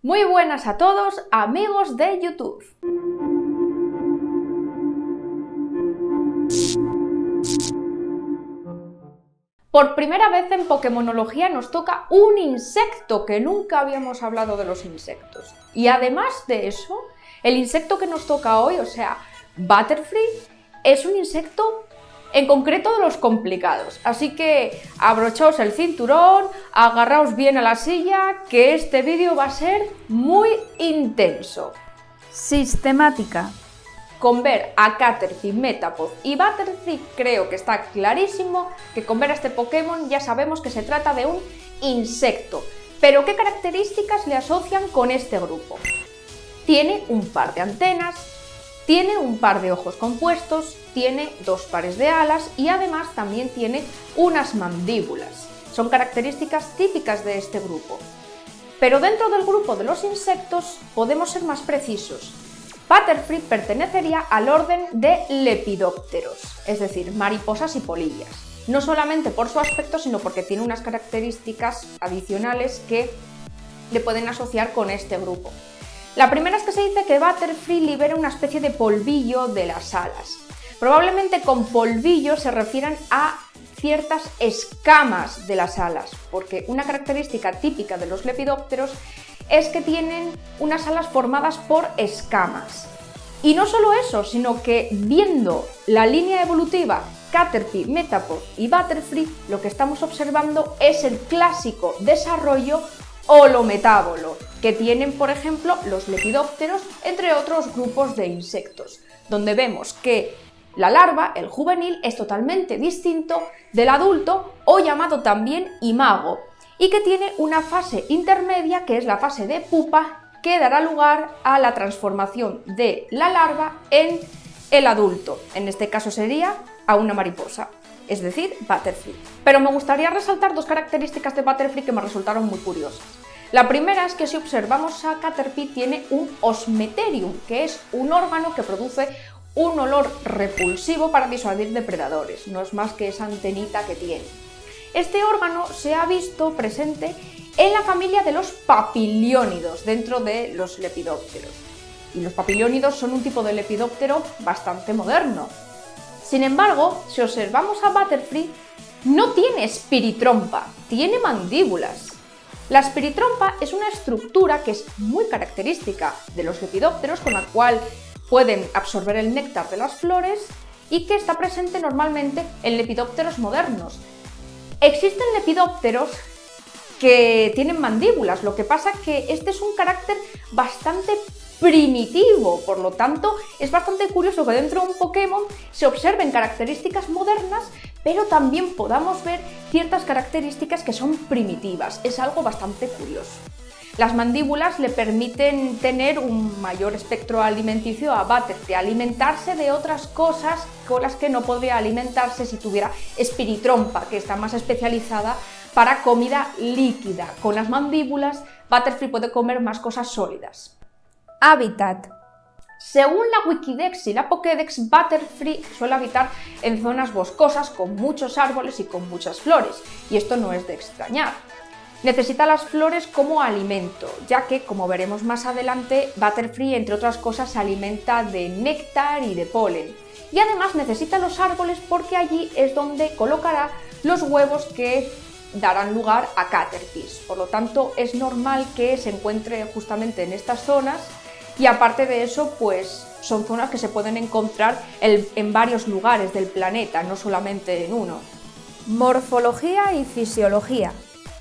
Muy buenas a todos, amigos de YouTube. Por primera vez en Pokémonología nos toca un insecto, que nunca habíamos hablado de los insectos. Y además de eso, el insecto que nos toca hoy, o sea, Butterfree, es un insecto en concreto de los complicados. Así que abrochaos el cinturón, agarraos bien a la silla, que este vídeo va a ser muy intenso. Sistemática. Con ver a Caterpie, Metapod y Butterfree creo que está clarísimo que con ver a este Pokémon ya sabemos que se trata de un insecto. Pero ¿qué características le asocian con este grupo? Tiene un par de antenas, tiene un par de ojos compuestos, tiene dos pares de alas y además también tiene unas mandíbulas. Son características típicas de este grupo. Pero dentro del grupo de los insectos podemos ser más precisos. Butterfree pertenecería al orden de lepidópteros, es decir, mariposas y polillas. No solamente por su aspecto, sino porque tiene unas características adicionales que le pueden asociar con este grupo. La primera es que se dice que Butterfree libera una especie de polvillo de las alas. Probablemente con polvillo se refieran a ciertas escamas de las alas, porque una característica típica de los lepidópteros es que tienen unas alas formadas por escamas. Y no solo eso, sino que viendo la línea evolutiva Caterpie, Metapod y Butterfree, lo que estamos observando es el clásico desarrollo holometábolo que tienen, por ejemplo, los lepidópteros, entre otros grupos de insectos, donde vemos que la larva, el juvenil, es totalmente distinto del adulto o llamado también imago, y que tiene una fase intermedia que es la fase de pupa que dará lugar a la transformación de la larva en el adulto, en este caso sería a una mariposa, es decir, Butterfree. Pero me gustaría resaltar dos características de Butterfree que me resultaron muy curiosas. La primera es que si observamos a Caterpie tiene un osmeterium, que es un órgano que produce un olor repulsivo para disuadir depredadores, no es más que esa antenita que tiene. Este órgano se ha visto presente en la familia de los papiliónidos dentro de los lepidópteros. Y los papiliónidos son un tipo de lepidóptero bastante moderno. Sin embargo, si observamos a Butterfree, no tiene espiritrompa, tiene mandíbulas. La espiritrompa es una estructura que es muy característica de los lepidópteros, con la cual pueden absorber el néctar de las flores y que está presente normalmente en lepidópteros modernos. Existen lepidópteros que tienen mandíbulas, lo que pasa que este es un carácter bastante primitivo, por lo tanto es bastante curioso que dentro de un Pokémon se observen características modernas, pero también podamos ver ciertas características que son primitivas, es algo bastante curioso. Las mandíbulas le permiten tener un mayor espectro alimenticio a Butterfree, alimentarse de otras cosas con las que no podría alimentarse si tuviera espiritrompa, que está más especializada para comida líquida. Con las mandíbulas, Butterfree puede comer más cosas sólidas. Hábitat. Según la Wikidex y la Pokédex, Butterfree suele habitar en zonas boscosas con muchos árboles y con muchas flores, y esto no es de extrañar. Necesita las flores como alimento, ya que, como veremos más adelante, Butterfree, entre otras cosas, se alimenta de néctar y de polen. Y además necesita los árboles porque allí es donde colocará los huevos que darán lugar a Caterpies. Por lo tanto, es normal que se encuentre justamente en estas zonas y aparte de eso, pues son zonas que se pueden encontrar en varios lugares del planeta, no solamente en uno. Morfología y fisiología.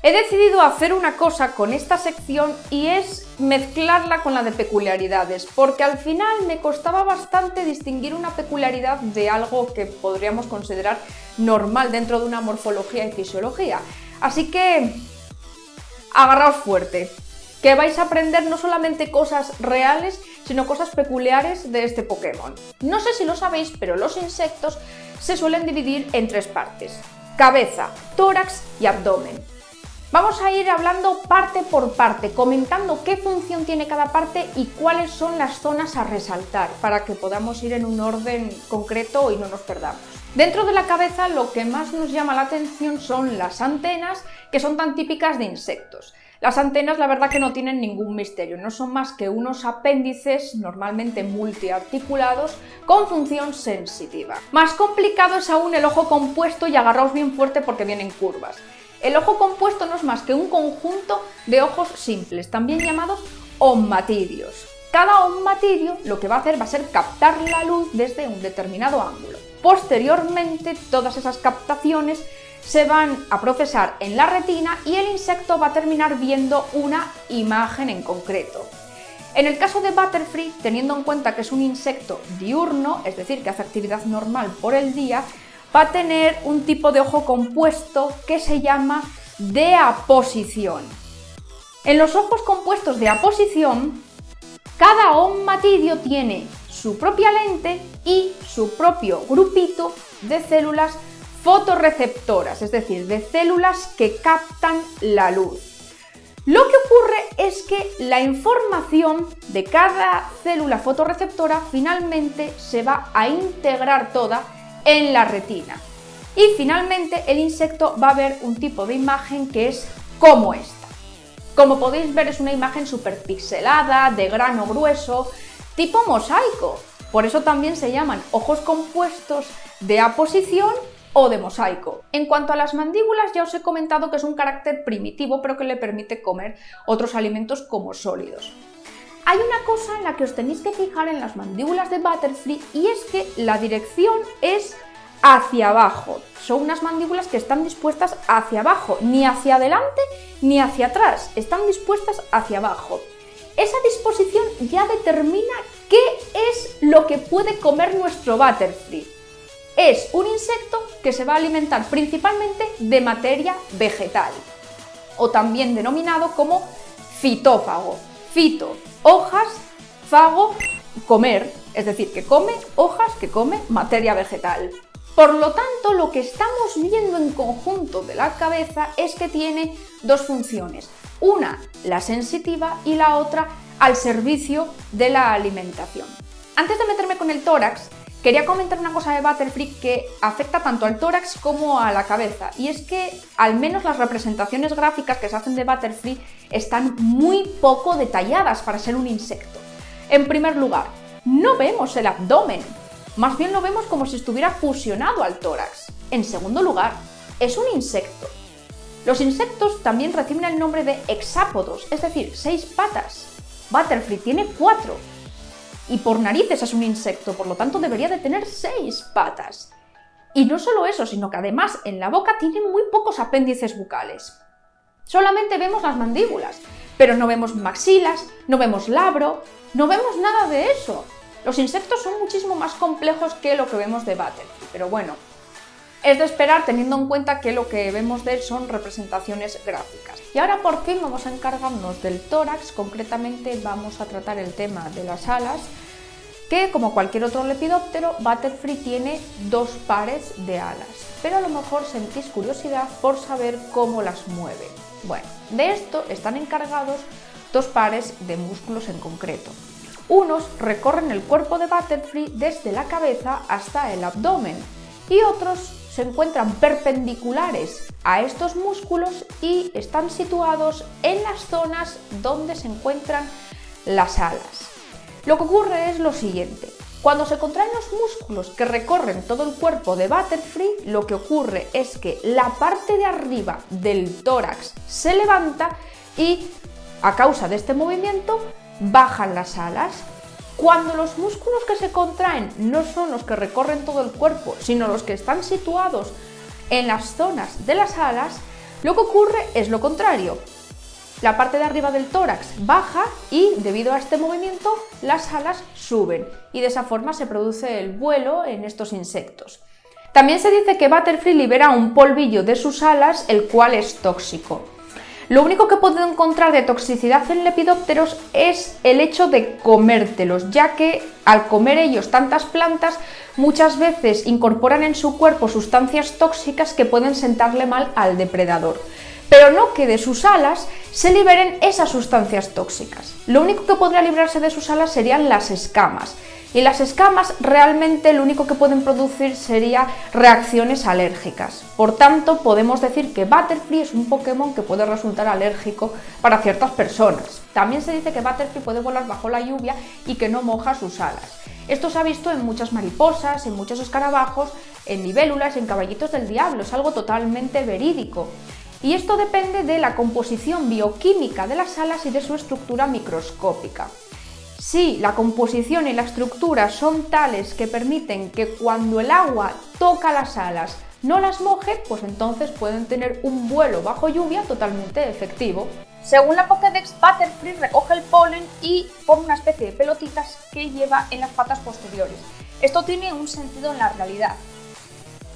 He decidido hacer una cosa con esta sección y es mezclarla con la de peculiaridades, porque al final me costaba bastante distinguir una peculiaridad de algo que podríamos considerar normal dentro de una morfología y fisiología. Así que agarraos fuerte, que vais a aprender no solamente cosas reales, sino cosas peculiares de este Pokémon. No sé si lo sabéis, pero los insectos se suelen dividir en tres partes: cabeza, tórax y abdomen. Vamos a ir hablando parte por parte, comentando qué función tiene cada parte y cuáles son las zonas a resaltar, para que podamos ir en un orden concreto y no nos perdamos. Dentro de la cabeza lo que más nos llama la atención son las antenas, que son tan típicas de insectos. Las antenas la verdad que no tienen ningún misterio, no son más que unos apéndices normalmente multiarticulados con función sensitiva. Más complicado es aún el ojo compuesto y agarraos bien fuerte porque vienen curvas. El ojo compuesto no es más que un conjunto de ojos simples, también llamados ommatidios. Cada ommatidio lo que va a hacer va a ser captar la luz desde un determinado ángulo. Posteriormente, todas esas captaciones se van a procesar en la retina y el insecto va a terminar viendo una imagen en concreto. En el caso de Butterfree, teniendo en cuenta que es un insecto diurno, es decir, que hace actividad normal por el día, va a tener un tipo de ojo compuesto que se llama de aposición. En los ojos compuestos de aposición, cada ommatidio tiene su propia lente y su propio grupito de células fotorreceptoras, es decir, de células que captan la luz. Lo que ocurre es que la información de cada célula fotorreceptora finalmente se va a integrar toda en la retina. Y finalmente el insecto va a ver un tipo de imagen que es como esta. Como podéis ver, es una imagen súper pixelada, de grano grueso, tipo mosaico. Por eso también se llaman ojos compuestos de aposición o de mosaico. En cuanto a las mandíbulas, ya os he comentado que es un carácter primitivo, pero que le permite comer otros alimentos como sólidos. Hay una cosa en la que os tenéis que fijar en las mandíbulas de Butterfree y es que la dirección es hacia abajo. Son unas mandíbulas que están dispuestas hacia abajo, ni hacia adelante ni hacia atrás, están dispuestas hacia abajo. Esa disposición ya determina qué es lo que puede comer nuestro Butterfree. Es un insecto que se va a alimentar principalmente de materia vegetal, o también denominado como fitófago. Fito, hojas, fago, comer, es decir, que come hojas, que come materia vegetal. Por lo tanto, lo que estamos viendo en conjunto de la cabeza es que tiene dos funciones. Una, la sensitiva, y la otra, al servicio de la alimentación. Antes de meterme con el tórax, quería comentar una cosa de Butterfree que afecta tanto al tórax como a la cabeza, y es que al menos las representaciones gráficas que se hacen de Butterfree están muy poco detalladas para ser un insecto. En primer lugar, no vemos el abdomen, más bien lo vemos como si estuviera fusionado al tórax. En segundo lugar, es un insecto. Los insectos también reciben el nombre de hexápodos, es decir, 6 patas. Butterfree tiene 4. Y por narices es un insecto, por lo tanto debería de tener 6 patas. Y no solo eso, sino que además en la boca tiene muy pocos apéndices bucales. Solamente vemos las mandíbulas, pero no vemos maxilas, no vemos labro, no vemos nada de eso. Los insectos son muchísimo más complejos que lo que vemos de Butterfree, pero bueno, es de esperar teniendo en cuenta que lo que vemos de él son representaciones gráficas. Y ahora por fin vamos a encargarnos del tórax, concretamente vamos a tratar el tema de las alas, que como cualquier otro lepidóptero, Butterfree tiene 2 pares de alas, pero a lo mejor sentís curiosidad por saber cómo las mueve. Bueno, de esto están encargados 2 pares de músculos en concreto. Unos recorren el cuerpo de Butterfree desde la cabeza hasta el abdomen y otros se encuentran perpendiculares a estos músculos y están situados en las zonas donde se encuentran las alas. Lo que ocurre es lo siguiente: cuando se contraen los músculos que recorren todo el cuerpo de Butterfree, lo que ocurre es que la parte de arriba del tórax se levanta y a causa de este movimiento bajan las alas. Cuando los músculos que se contraen no son los que recorren todo el cuerpo, sino los que están situados en las zonas de las alas, lo que ocurre es lo contrario. La parte de arriba del tórax baja y, debido a este movimiento, las alas suben y de esa forma se produce el vuelo en estos insectos. También se dice que Butterfree libera un polvillo de sus alas, el cual es tóxico. Lo único que puedo encontrar de toxicidad en lepidópteros es el hecho de comértelos, ya que al comer ellos tantas plantas, muchas veces incorporan en su cuerpo sustancias tóxicas que pueden sentarle mal al depredador. Pero no que de sus alas se liberen esas sustancias tóxicas. Lo único que podría librarse de sus alas serían las escamas, Y las escamas realmente lo único que pueden producir sería reacciones alérgicas. Por tanto, podemos decir que Butterfree es un Pokémon que puede resultar alérgico para ciertas personas. También se dice que Butterfree puede volar bajo la lluvia y que no moja sus alas. Esto se ha visto en muchas mariposas, en muchos escarabajos, en libélulas, en caballitos del diablo. Es algo totalmente verídico. Y esto depende de la composición bioquímica de las alas y de su estructura microscópica. Si la composición y la estructura son tales que permiten que cuando el agua toca las alas no las moje, pues entonces pueden tener un vuelo bajo lluvia totalmente efectivo. Según la Pokédex, Butterfree recoge el polen y forma una especie de pelotitas que lleva en las patas posteriores. Esto tiene un sentido en la realidad.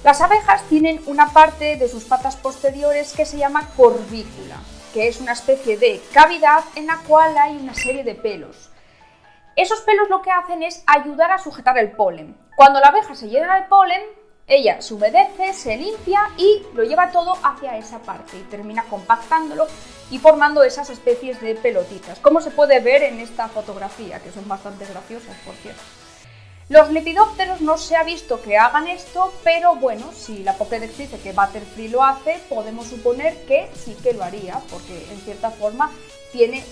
Las abejas tienen una parte de sus patas posteriores que se llama corvícula, que es una especie de cavidad en la cual hay una serie de pelos. Esos pelos lo que hacen es ayudar a sujetar el polen. Cuando la abeja se llena de polen, ella se humedece, se limpia y lo lleva todo hacia esa parte y termina compactándolo y formando esas especies de pelotitas, como se puede ver en esta fotografía, que son bastante graciosas, por cierto. Los lepidópteros no se ha visto que hagan esto, pero bueno, si la Pokédex dice que Butterfree lo hace, podemos suponer que sí que lo haría, porque en cierta forma tiene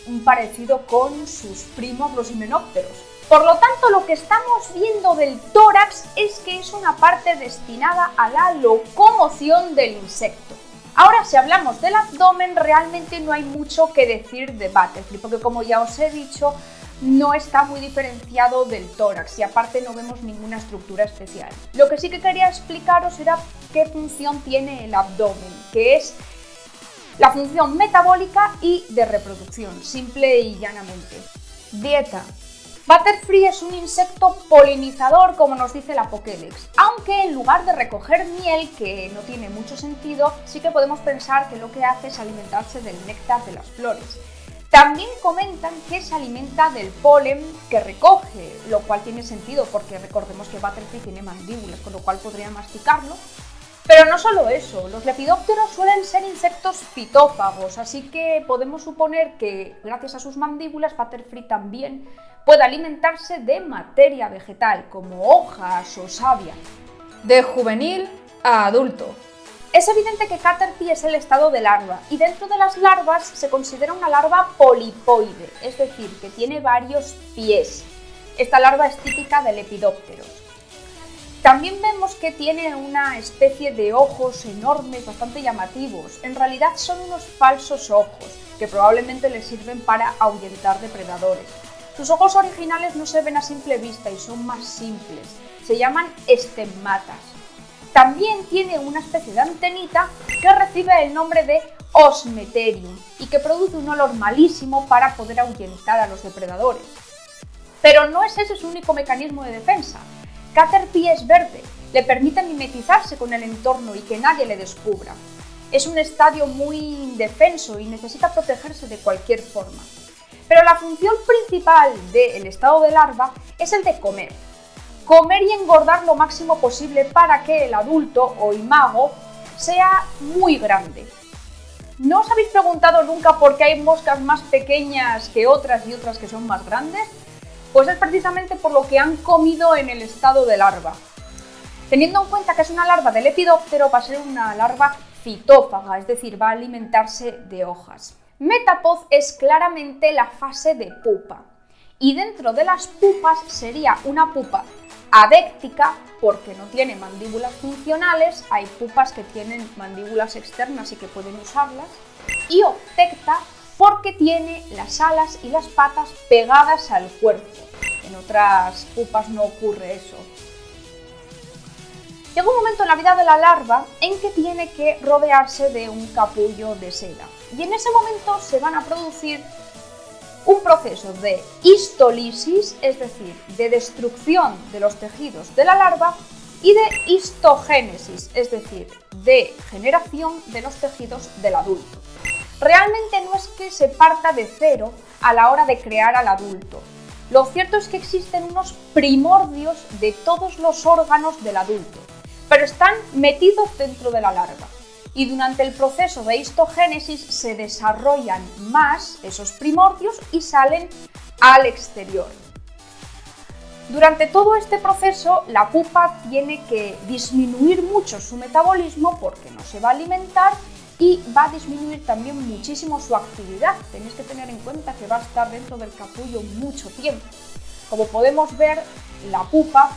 un parecido con sus primos los himenópteros. Por lo tanto, lo que estamos viendo del tórax es que es una parte destinada a la locomoción del insecto. Ahora, si hablamos del abdomen, realmente no hay mucho que decir de Butterfree, porque como ya os he dicho, no está muy diferenciado del tórax y aparte no vemos ninguna estructura especial. Lo que sí que quería explicaros era qué función tiene el abdomen, que es la función metabólica y de reproducción, simple y llanamente. Dieta. Butterfree es un insecto polinizador, como nos dice la Pokédex, aunque en lugar de recoger miel, que no tiene mucho sentido, sí que podemos pensar que lo que hace es alimentarse del néctar de las flores. También comentan que se alimenta del polen que recoge, lo cual tiene sentido porque recordemos que Butterfree tiene mandíbulas, con lo cual podría masticarlo. Pero no solo eso, los lepidópteros suelen ser insectos fitófagos, así que podemos suponer que gracias a sus mandíbulas Butterfree también puede alimentarse de materia vegetal, como hojas o savia. De juvenil a adulto. Es evidente que Caterpie es el estado de larva, y dentro de las larvas se considera una larva polipoide, es decir, que tiene varios pies. Esta larva es típica de lepidópteros. También vemos que tiene una especie de ojos enormes, bastante llamativos. En realidad son unos falsos ojos, que probablemente les sirven para ahuyentar depredadores. Sus ojos originales no se ven a simple vista y son más simples. Se llaman estigmatas. También tiene una especie de antenita que recibe el nombre de osmeterium y que produce un olor malísimo para poder ahuyentar a los depredadores. Pero no es ese su único mecanismo de defensa. Caterpie es verde, le permite mimetizarse con el entorno y que nadie le descubra. Es un estadio muy indefenso y necesita protegerse de cualquier forma. Pero la función principal del estado de larva es el de comer. Comer y engordar lo máximo posible para que el adulto o imago sea muy grande. ¿No os habéis preguntado nunca por qué hay moscas más pequeñas que otras y otras que son más grandes? Pues es precisamente por lo que han comido en el estado de larva. Teniendo en cuenta que es una larva de lepidóptero, va a ser una larva fitófaga, es decir, va a alimentarse de hojas. Metapod es claramente la fase de pupa, y dentro de las pupas sería una pupa adéctica porque no tiene mandíbulas funcionales, hay pupas que tienen mandíbulas externas y que pueden usarlas, y obtecta porque tiene las alas y las patas pegadas al cuerpo. En otras pupas no ocurre eso. Llega un momento en la vida de la larva en que tiene que rodearse de un capullo de seda. Y en ese momento se van a producir un proceso de histolisis, es decir, de destrucción de los tejidos de la larva, y de histogénesis, es decir, de generación de los tejidos del adulto. Realmente no es que se parta de cero a la hora de crear al adulto. Lo cierto es que existen unos primordios de todos los órganos del adulto, pero están metidos dentro de la larva. Y durante el proceso de histogénesis se desarrollan más esos primordios y salen al exterior. Durante todo este proceso, la pupa tiene que disminuir mucho su metabolismo porque no se va a alimentar y va a disminuir también muchísimo su actividad. Tenéis que tener en cuenta que va a estar dentro del capullo mucho tiempo. Como podemos ver, la pupa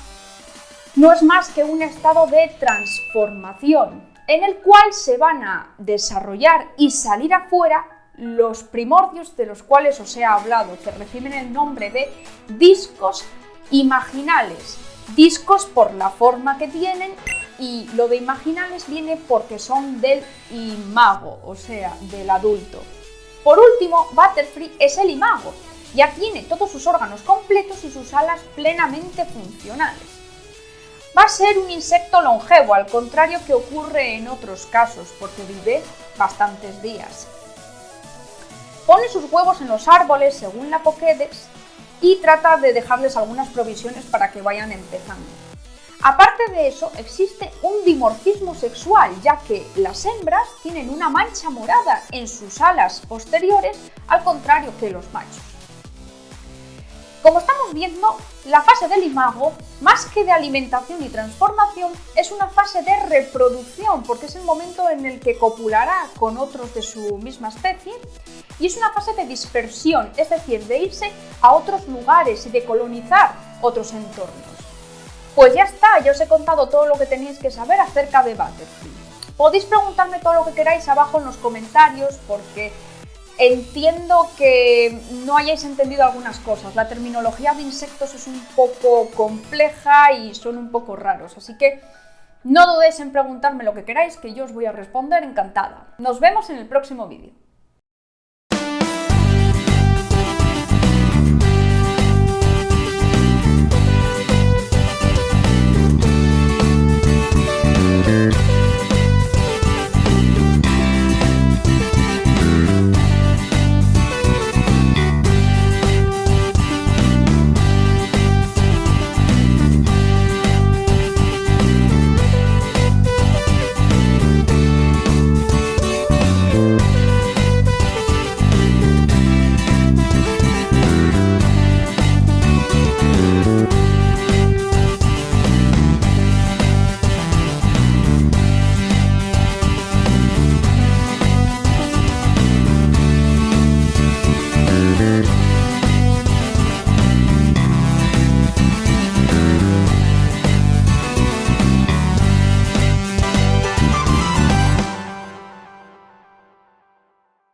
no es más que un estado de transformación en el cual se van a desarrollar y salir afuera los primordios de los cuales os he hablado, que reciben el nombre de discos imaginales. Discos por la forma que tienen y lo de imaginales viene porque son del imago, o sea, del adulto. Por último, Butterfree es el imago. Ya tiene todos sus órganos completos y sus alas plenamente funcionales. Va a ser un insecto longevo, al contrario que ocurre en otros casos, porque vive bastantes días. Pone sus huevos en los árboles según la Pokédex y trata de dejarles algunas provisiones para que vayan empezando. Aparte de eso, existe un dimorfismo sexual, ya que las hembras tienen una mancha morada en sus alas posteriores, al contrario que los machos. Como estamos viendo, la fase del imago, más que de alimentación y transformación, es una fase de reproducción, porque es el momento en el que copulará con otros de su misma especie, y es una fase de dispersión, es decir, de irse a otros lugares y de colonizar otros entornos. Pues ya está, ya os he contado todo lo que tenéis que saber acerca de Butterfree. Podéis preguntarme todo lo que queráis abajo en los comentarios, porque entiendo que no hayáis entendido algunas cosas. La terminología de insectos es un poco compleja y son un poco raros, así que no dudéis en preguntarme lo que queráis, que yo os voy a responder encantada. Nos vemos en el próximo vídeo.